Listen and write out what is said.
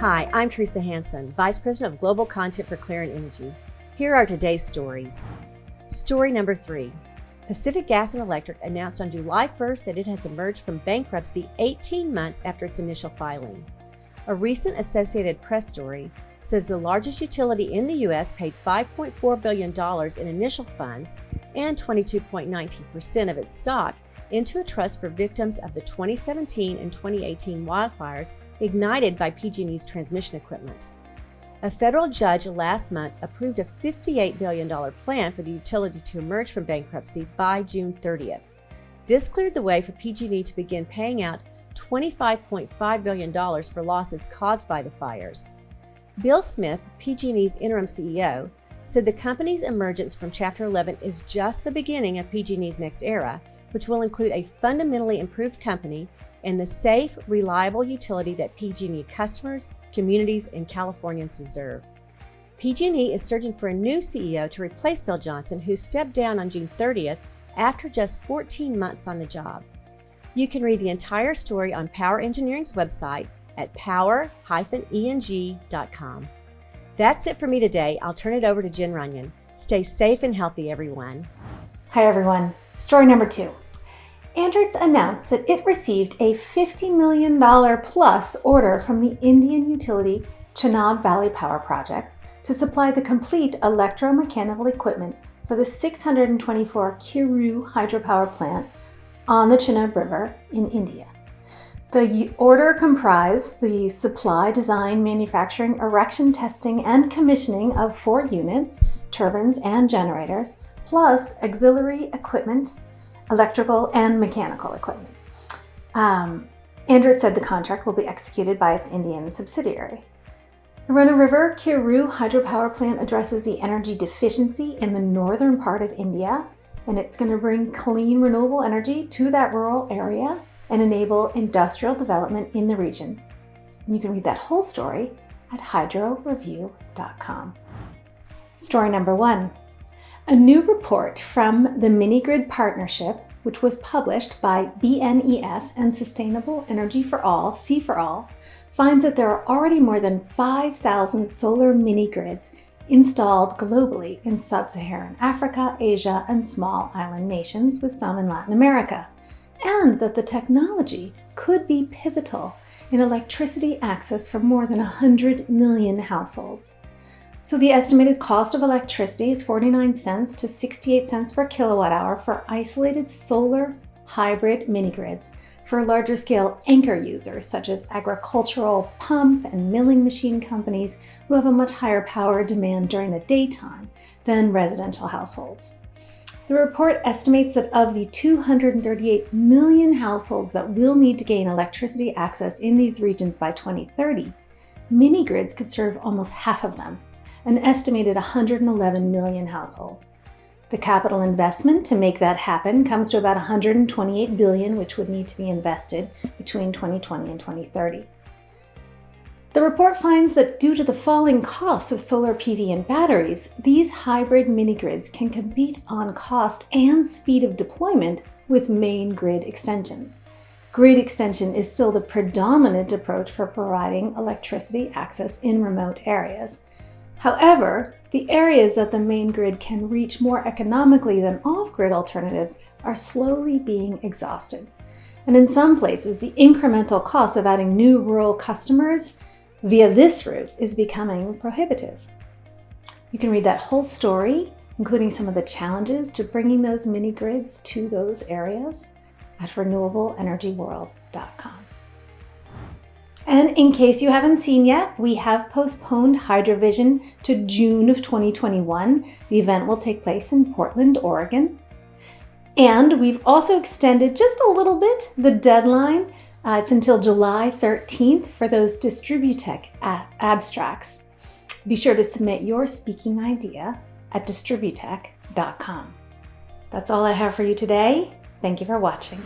Hi, I'm Teresa Hansen, Vice President of Global Content for Clarion Energy. Here are today's stories. Story number 3. Pacific Gas and Electric announced on July 1st that it has emerged from bankruptcy 18 months after its initial filing. A recent Associated Press story says the largest utility in the U.S. paid $5.4 billion in initial funds and 22.19% of its stock into a trust for victims of the 2017 and 2018 wildfires ignited by PG&E's transmission equipment. A federal judge last month approved a $58 billion plan for the utility to emerge from bankruptcy by June 30th. This cleared the way for PG&E to begin paying out $25.5 billion for losses caused by the fires. Bill Smith, PG&E's interim CEO, said the company's emergence from Chapter 11 is just the beginning of PG&E's next era, which will include a fundamentally improved company and the safe, reliable utility that PG&E customers, communities, and Californians deserve. PG&E is searching for a new CEO to replace Bill Johnson, who stepped down on June 30th after just 14 months on the job. You can read the entire story on Power Engineering's website at power-eng.com. That's it for me today. I'll turn it over to Jen Runyon. Stay safe and healthy, everyone. Hi, everyone. Story number 2. Andritz announced that it received a $50 million plus order from the Indian utility Chenab Valley Power Projects to supply the complete electromechanical equipment for the 624 Kiru hydropower plant on the Chenab River in India. The order comprised the supply, design, manufacturing, erection, testing, and commissioning of 4 units, turbines, and generators, plus auxiliary equipment, electrical and mechanical equipment. Andritz said the contract will be executed by its Indian subsidiary. The Rana River Kiru hydropower plant addresses the energy deficiency in the northern part of India, and it's going to bring clean, renewable energy to that rural area and enable industrial development in the region. You can read that whole story at hydroreview.com. Story number 1. A new report from the Mini-Grid Partnership, which was published by BNEF and Sustainable Energy for All, C4All, finds that there are already more than 5,000 solar mini-grids installed globally in sub-Saharan Africa, Asia, and small island nations, with some in Latin America, and that the technology could be pivotal in electricity access for more than 100 million households. So the estimated cost of electricity is 49 cents to 68 cents per kilowatt hour for isolated solar hybrid mini-grids for larger scale anchor users such as agricultural pump and milling machine companies who have a much higher power demand during the daytime than residential households. The report estimates that of the 238 million households that will need to gain electricity access in these regions by 2030, mini-grids could serve almost half of them, an estimated 111 million households. The capital investment to make that happen comes to about $128 billion, which would need to be invested between 2020 and 2030. The report finds that due to the falling costs of solar PV and batteries, these hybrid mini-grids can compete on cost and speed of deployment with main grid extensions. Grid extension is still the predominant approach for providing electricity access in remote areas. However, the areas that the main grid can reach more economically than off-grid alternatives are slowly being exhausted. And in some places, the incremental cost of adding new rural customers via this route is becoming prohibitive. You can read that whole story, including some of the challenges to bringing those mini-grids to those areas, at renewableenergyworld.com. And in case you haven't seen yet, we have postponed HydroVision to June of 2021. The event will take place in Portland, Oregon. And we've also extended just a little bit the deadline. It's until July 13th for those Distributech abstracts. Be sure to submit your speaking idea at distributech.com. That's all I have for you today. Thank you for watching.